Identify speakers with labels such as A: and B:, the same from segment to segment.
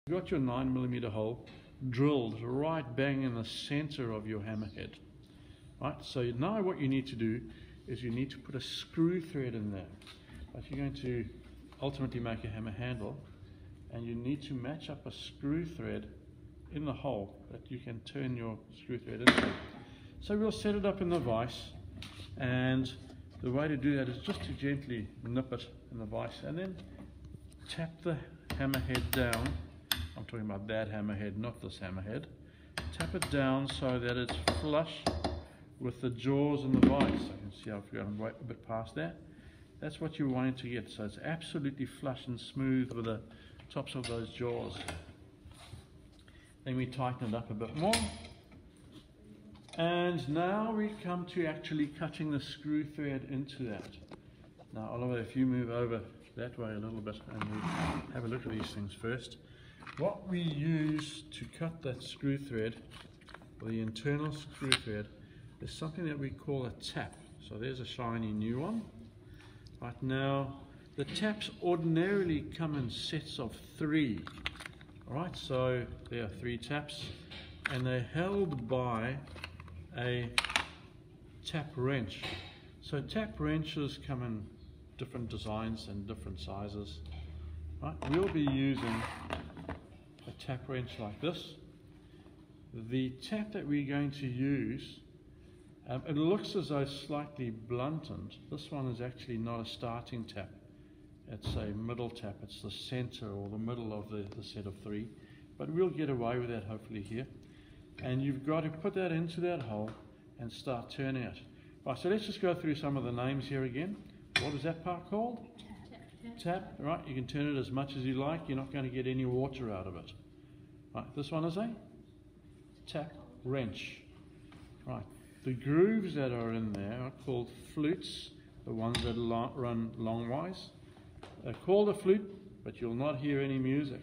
A: You've got your 9mm hole drilled right bang in the center of your hammerhead. Right, so now what you need to do is you need to put a screw thread in there. Right, you're going to ultimately make a hammer handle, and you need to match up a screw thread in the hole that you can turn your screw thread into. So we'll set it up in the vise, and the way to do that is just to gently nip it in the vise and then tap the hammerhead down. I'm talking about that hammerhead, not this hammerhead. Tap it down so that it's flush with the jaws in the vise. I can see I've gone a bit past that. That's what you're wanting to get, so it's absolutely flush and smooth with the tops of those jaws. Then we tighten it up a bit more. And now we come to actually cutting the screw thread into that. Now Oliver, if you move over that way a little bit and we have a look at these things first. What we use to cut that screw thread, or the internal screw thread, is something that we call a tap. So there's a shiny new one. Right now, the taps ordinarily come in sets of 3. Alright, so there are 3 taps, and they're held by a tap wrench. So tap wrenches come in different designs and different sizes. Right, we'll be using a tap wrench like this. The tap that we're going to use, it looks as though slightly blunted. This one is actually not a starting tap. It's a middle tap. It's the center or the middle of the set of 3. But we'll get away with that hopefully here. And you've got to put that into that hole and start turning it. Right, so let's just go through some of the names here again. What is that part called? Tap. Right, you can turn it as much as you like. You're not going to get any water out of it. Right, this one is a tap wrench. Right, the grooves that are in there are called flutes, the ones that run longwise. They're called a flute, but you'll not hear any music.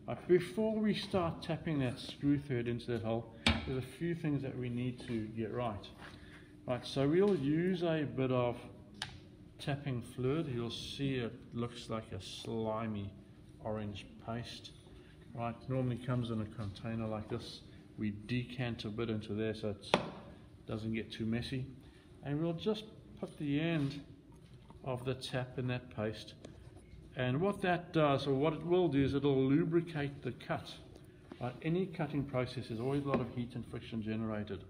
A: Right, before we start tapping that screw thread into that hole, there's a few things that we need to get right. Right, so we'll use a bit of tapping fluid. You'll see it looks like a slimy orange paste. Right, normally comes in a container like this. We decant a bit into there so it doesn't get too messy. And we'll just put the end of the tap in that paste. And what that does, or what it will do, is it'll lubricate the cut. Right, any cutting process is always a lot of heat and friction generated.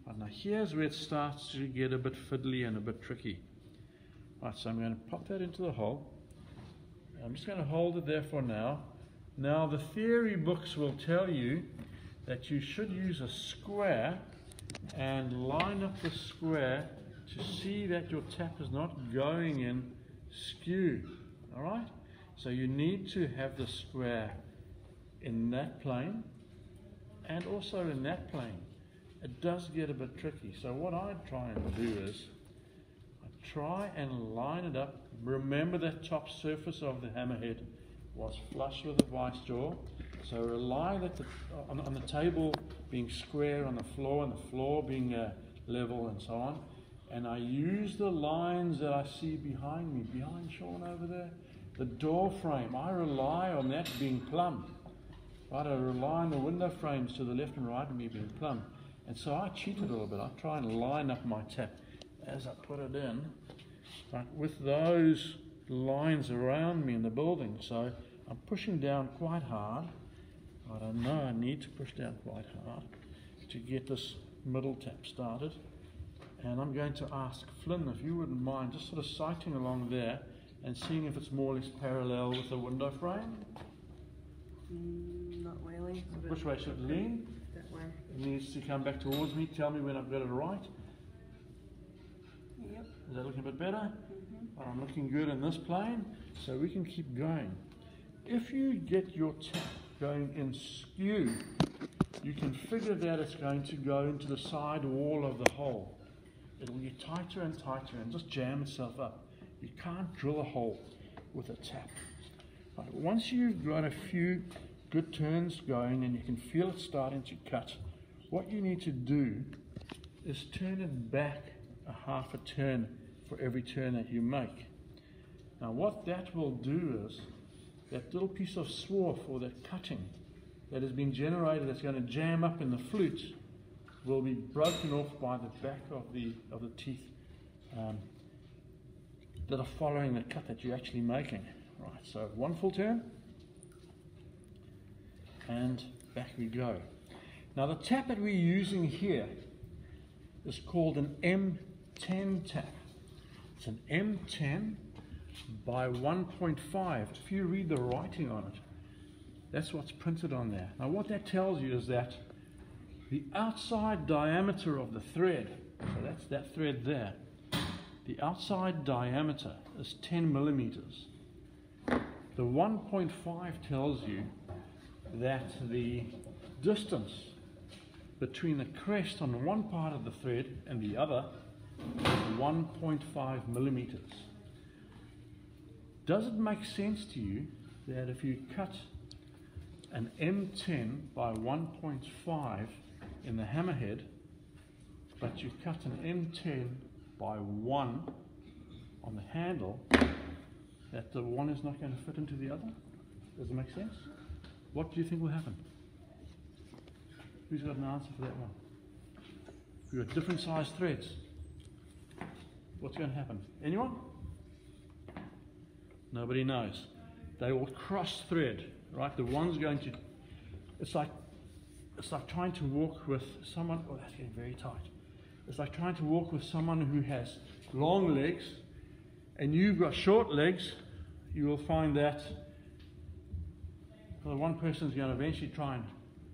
A: Right, now here's where it starts to get a bit fiddly and a bit tricky. Right, so I'm going to pop that into the hole. I'm just going to hold it there for now. Now the theory books will tell you that you should use a square and line up the square to see that your tap is not going in skew. Alright? So you need to have the square in that plane and also in that plane. It does get a bit tricky. So what I try and do is try and line it up. Remember that top surface of the hammerhead was flush with the vise jaw. So rely that on the table being square on the floor and the floor being level and so on. And I use the lines that I see behind me, behind Sean over there, the door frame. I rely on that being plumb. Right, I rely on the window frames to the left and right of me being plumb. And so I cheat a little bit. I try and line up my tap as I put it in, right, with those lines around me in the building. So I'm pushing down quite hard. I don't know, I need to push down quite hard to get this middle tap started. And I'm going to ask Flynn if you wouldn't mind just sort of sighting along there and seeing if it's more or less parallel with the window frame.
B: Not really.
A: Which way should it lean?
B: That way.
A: It needs to come back towards me. Tell me when I've got it right.
B: Yep.
A: Is that looking a bit better? Well, I'm looking good in this plane, so we can keep going. If you get your tap going in skew, you can figure that it's going to go into the side wall of the hole. It'll get tighter and tighter and just jam itself up. You can't drill a hole with a tap. Right, once you've got a few good turns going and you can feel it starting to cut, what you need to do is turn it back a half a turn for every turn that you make. Now what that will do is that little piece of swarf or that cutting that has been generated that's going to jam up in the flute will be broken off by the back of the teeth that are following the cut that you're actually making. Right, so one full turn, and back we go. Now the tap that we're using here is called an M10 tap. It's an M10 by 1.5. If you read the writing on it, that's what's printed on there. Now what that tells you is that the outside diameter of the thread, so that's that thread there, the outside diameter is 10 millimeters. The 1.5 tells you that the distance between the crest on one part of the thread and the other is 1.5 millimeters. Does it make sense to you that if you cut an M10 by 1.5 in the hammerhead, but you cut an M10 by 1 on the handle, that the one is not going to fit into the other? Does it make sense? What do you think will happen? Who's got an answer for that one? We've got different sized threads. What's going to happen? Anyone? Nobody knows. They will cross thread, right? The one's going to, it's like trying to walk with someone, oh that's getting very tight. It's like trying to walk with someone who has long legs and you've got short legs. You will find that the one person's going to eventually try and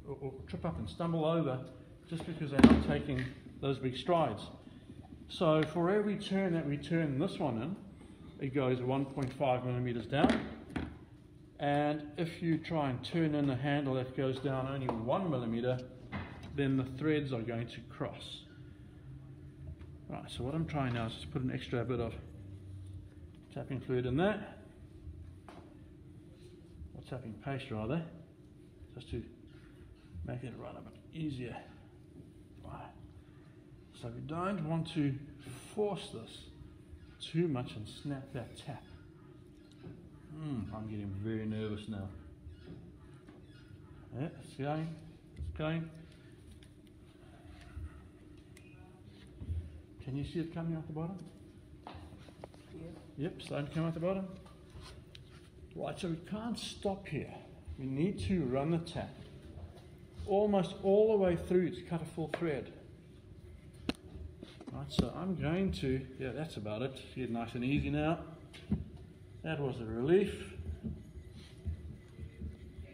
A: or trip up and stumble over just because they're not taking those big strides. So for every turn that we turn this one in, it goes 1.5 millimeters down. And if you try and turn in a handle that goes down only 1 millimeter, then the threads are going to cross. Right, so what I'm trying now is just put an extra bit of tapping fluid in there, or tapping paste rather, just to make it run a bit easier. Right. So we don't want to force this too much and snap that tap. I'm getting very nervous now. Yeah, it's going, it's going. Can you see it coming out the bottom? Yep, starting to come out the bottom. Right, so we can't stop here. We need to run the tap almost all the way through to cut a full thread. Right, so I'm going to, yeah, that's about it. Get nice and easy now. That was a relief.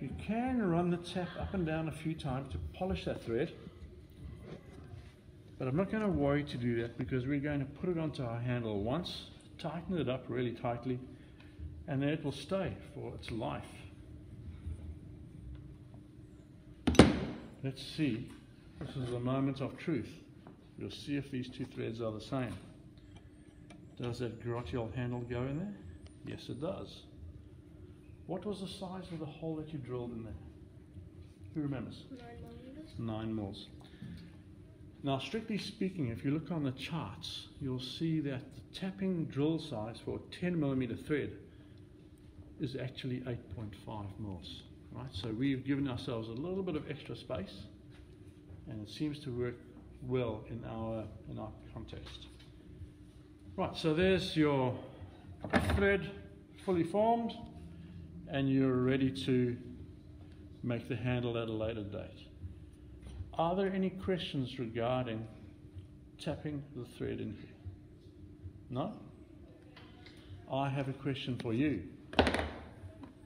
A: You can run the tap up and down a few times to polish that thread, but I'm not going to worry to do that because we're going to put it onto our handle once, tighten it up really tightly, and then it will stay for its life. Let's see. This is the moment of truth. We'll see if these two threads are the same. Does that garrote handle go in there? Yes, it does. What was the size of the hole that you drilled in there? Who remembers?
B: 9 millimeters.
A: 9 mils. Now, strictly speaking, if you look on the charts, you'll see that the tapping drill size for a 10 millimeter thread is actually 8.5 mils. Right? So we've given ourselves a little bit of extra space, and it seems to work well in our context. Right, so there's your thread fully formed, and you're ready to make the handle at a later date. Are there any questions regarding tapping the thread in here? No? I have a question for you.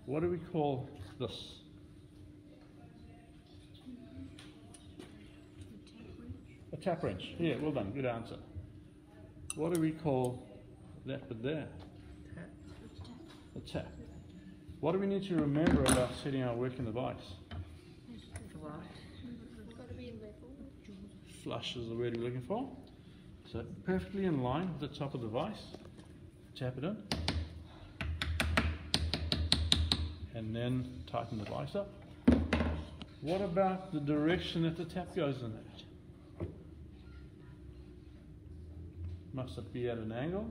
A: What do we call this? A tap wrench. Yeah, well done. Good answer. What do we call that bit there? A tap. What do we need to remember about setting our work in the vise?
B: It's got to be level.
A: Flush is the word we're looking for. So perfectly in line with the top of the vise. Tap it in. And then tighten the vise up. What about the direction that the tap goes in at? Must it be at an angle?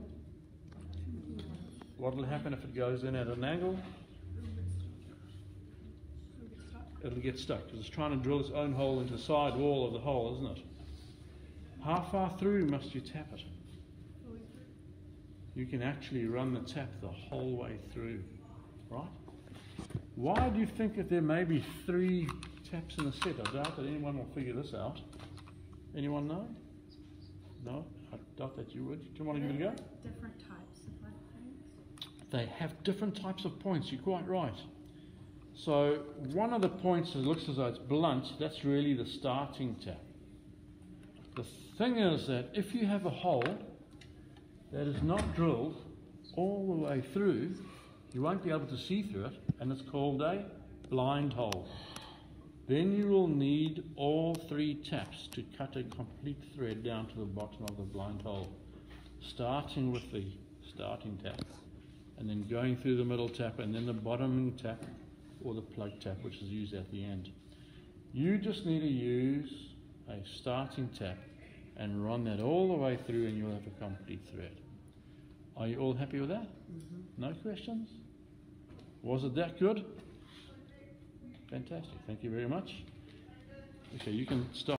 A: What will happen if it goes in at an angle? it'll get stuck because it's trying to drill its own hole into the side wall of the hole, isn't it? How far through must you tap it? You can actually run the tap the whole way through, right? Why do you think that there may be 3 taps in the set? I doubt that anyone will figure this out. Anyone know? No? I doubt that you would. Do you want to give it a go?
B: Different types of points.
A: They have different types of points, you're quite right. So one of the points that looks as though it's blunt, that's really the starting tap. The thing is that if you have a hole that is not drilled all the way through, you won't be able to see through it, and it's called a blind hole. Then you will need all 3 taps to cut a complete thread down to the bottom of the blind hole, starting with the starting tap, and then going through the middle tap, and then the bottom tap, or the plug tap, which is used at the end. You just need to use a starting tap and run that all the way through, and you'll have a complete thread. Are you all happy with that? No questions? Was it that good? Fantastic, thank you very much. Okay, you can stop.